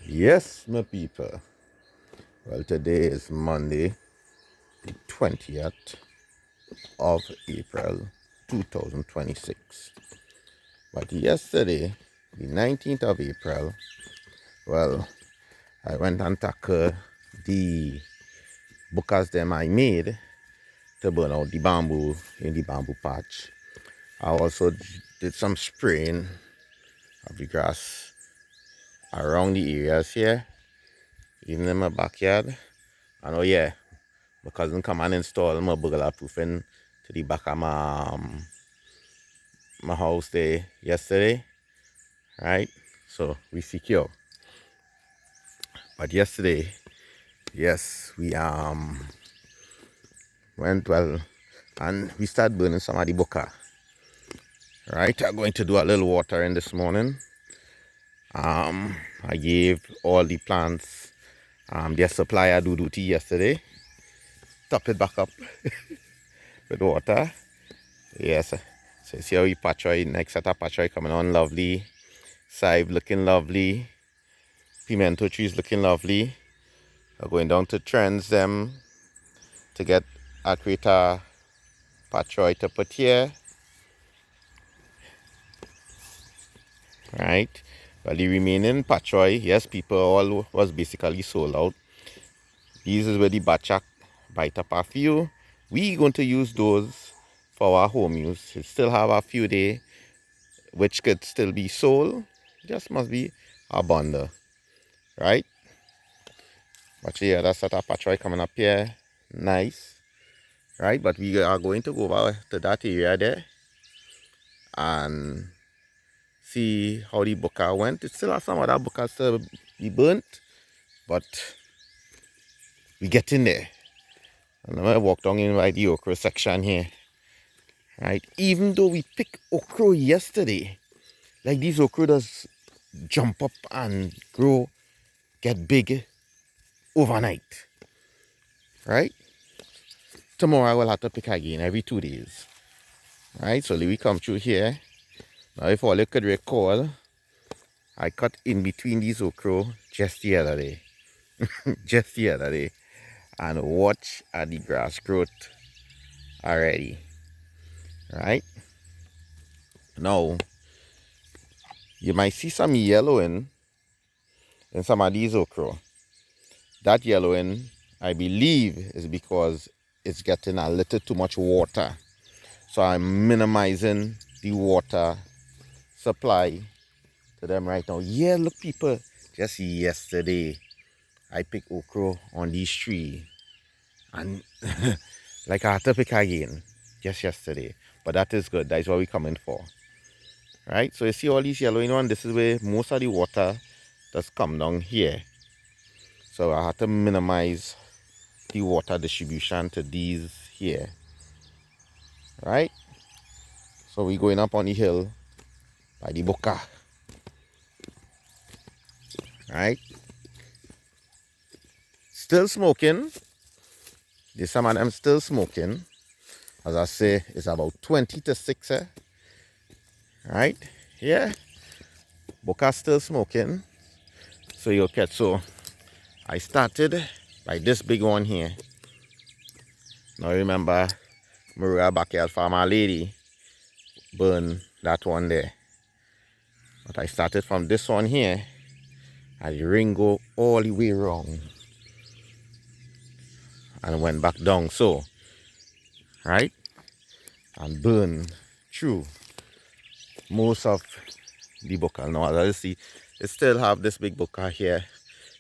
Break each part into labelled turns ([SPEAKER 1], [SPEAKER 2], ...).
[SPEAKER 1] Yes, my people. Well, today is Monday, the 20th of April 2026. But yesterday, the 19th of April, well, I went and tackled the bukas them I made to burn out the bamboo in the bamboo patch. I also did some spraying of the grass around the areas here, even in my backyard. And oh yeah, my cousin come and install my burglar proofing to the back of my house there yesterday, right? So we secure. But yesterday, yes, we went well and we started burning some of the buka. Right? I'm going to do a little watering this morning. I gave all the plants their supply of duty yesterday. Top it back up with water. Yes. So you see how we patchoy, next set of patchoy coming on lovely. Chive looking lovely. Pimento trees looking lovely. I'm going down to trends them to get a greater patchoy to put here. Right. Well, the remaining patchoy, yes, people all was basically sold out. These is where the batchak bite up a few. We going to use those for our home use. It still have a few there which could still be sold. Just must be a bundle. Right? But yeah, that's that patchoy coming up here. Nice. Right? But we are going to go over to that area there and see how the buka went. It still has some other bukas to be burnt, but we get in there. And I'm gonna walk down in by the okra section here. Right? Even though we picked okra yesterday, like these okra does jump up and grow, get big overnight. Right? Tomorrow I will have to pick again every 2 days. Right? So we come through here. Now if all you could recall, I cut in between these okra just the other day. Just the other day. And watch at the grass growth already. Right? Now, you might see some yellowing in some of these okra. That yellowing, I believe, is because it's getting a little too much water. So I'm minimizing the water supply to them right now. Yeah, look, people, just yesterday, I picked okra on these trees. And like I had to pick again just yesterday. But that is good. That is what we're coming for. Right? So you see all these yellowing ones, this is where most of the water does come down here. So I had to minimize the water distribution to these here. Right? So we're going up on the hill by the buka. Right? Still smoking. There's some of them still smoking. As I say, it's about 20 to 6. Right? Yeah. Buka still smoking. So you'll catch. So I started by this big one here. Now remember, Maria Backyard Farmer Lady burned that one there. But I started from this one here. And the ring go all the way around. And went back down so. Right? And burn through most of the buka. Now as you see, it still have this big buka here.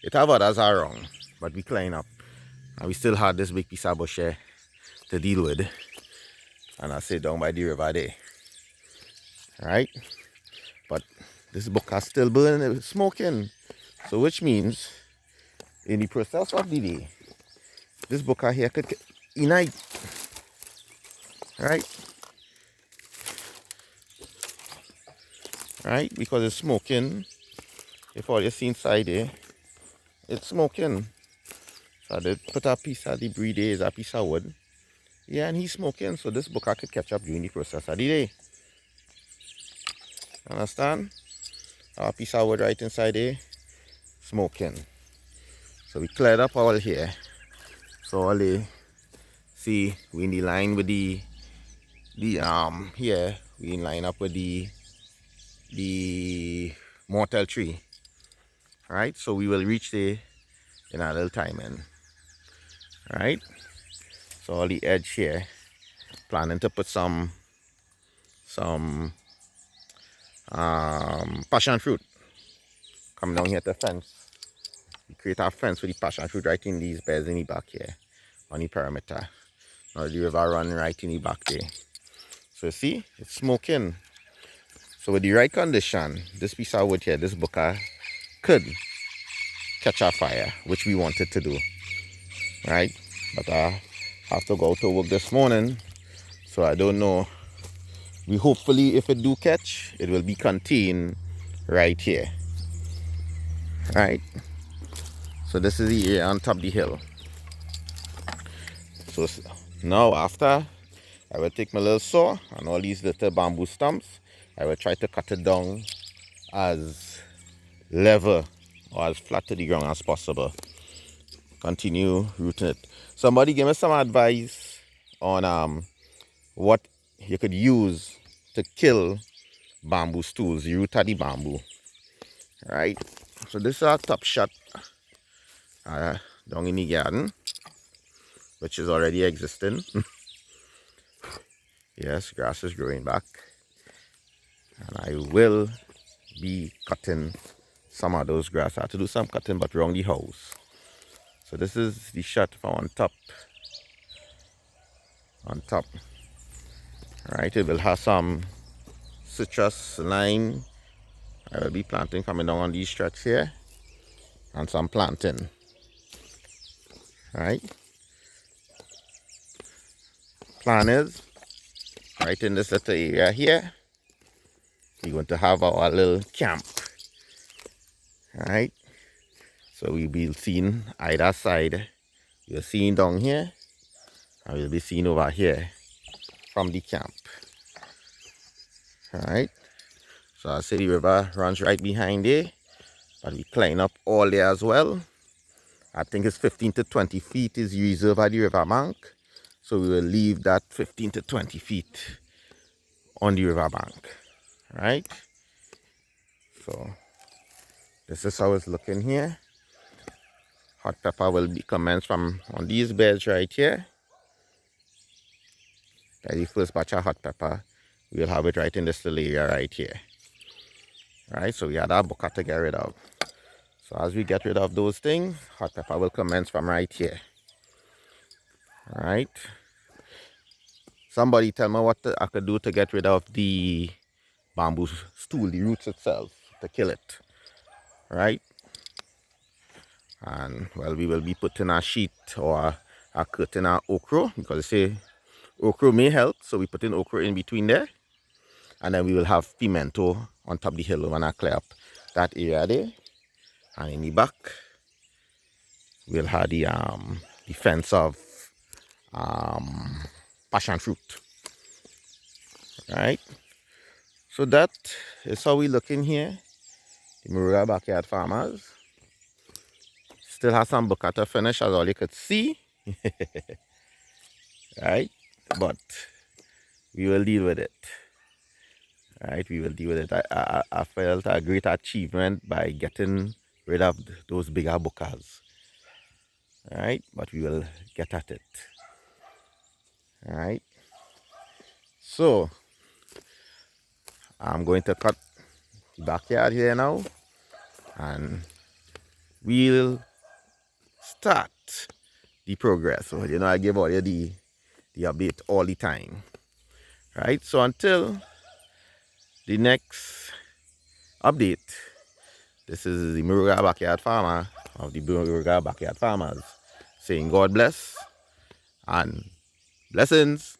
[SPEAKER 1] It have others around. But we climb up. And we still have this big piece of bush here to deal with. And I sit down by the river there. Right? But this buka still burning, smoking. So which means in the process of the day, this buka here could ignite. Right? Right? Because it's smoking. If all you see inside there, it's smoking. So they put a piece of debris there, is a piece of wood. Yeah, and he's smoking, so this buka could catch up during the process of the day. Understand? A piece of wood right inside there, smoking. So we cleared up all here. So all the see we in the line with the here we in line up with the mortal tree. Alright, so we will reach there in a little time in. Alright. So all the edge here. Planning to put some passion fruit coming down here to the fence. We create our fence with the passion fruit right in these beds in the back here on the perimeter. Now the river run right in the back there. So you see, it's smoking. So with the right condition, this piece of wood here, this buka, could catch a fire, which we wanted to do. Right? But I have to go to work this morning, so I don't know. We hopefully, if it do catch, it will be contained right here. Right? So this is the area on top of the hill. So now after, I will take my little saw and all these little bamboo stumps. I will try to cut it down as level or as flat to the ground as possible. Continue rooting it. Somebody give me some advice on what you could use to kill bamboo stools, the root of the bamboo. Right? So this is our top shot down in the garden, which is already existing. Yes, grass is growing back. And I will be cutting some of those grass. I have to do some cutting, but around the house. So this is the shot from on top. On top. Alright, it will have some citrus, lime. I will be planting coming down on these stretch here. And some planting. Alright. Plan is, right in this little area here, we're going to have our little camp. Alright. So we'll be seeing either side. You're seeing down here, and we'll be seeing over here from the camp. Alright. So I see the river runs right behind there, but we climb up all there as well. I think it's 15 to 20 feet is the reserve at the river bank. So we will leave that 15 to 20 feet on the river bank. Right? So this is how it's looking here. Hot pepper will be commenced from on these beds right here. That's the first batch of hot pepper. We'll have it right in this little area right here. Right? So we had our bucket to get rid of. So as we get rid of those things, hot pepper will commence from right here. Alright. Somebody tell me what I could do to get rid of the bamboo stool, the roots itself, to kill it. Right? And well, we will be putting a sheet or a curtain of okra, because they say okra may help. So we put in okra in between there. And then we will have pimento on top of the hill when I clear up that area there. And in the back, we'll have the fence of passion fruit. Right? So that is how we look in here. The Moruga Backyard Farmers. Still has some bucket to finish, as all you could see. Right? But we will deal with it. Right? We will deal with it. I felt a great achievement by getting rid of those bigger bukas. Alright, but we will get at it. Alright. So I'm going to cut the backyard here now, and we'll start the progress. So you know, I give all you the update all the time. Right? So until the next update, this is the Moruga Backyard Farmer of the Moruga Backyard Farmers saying God bless and blessings.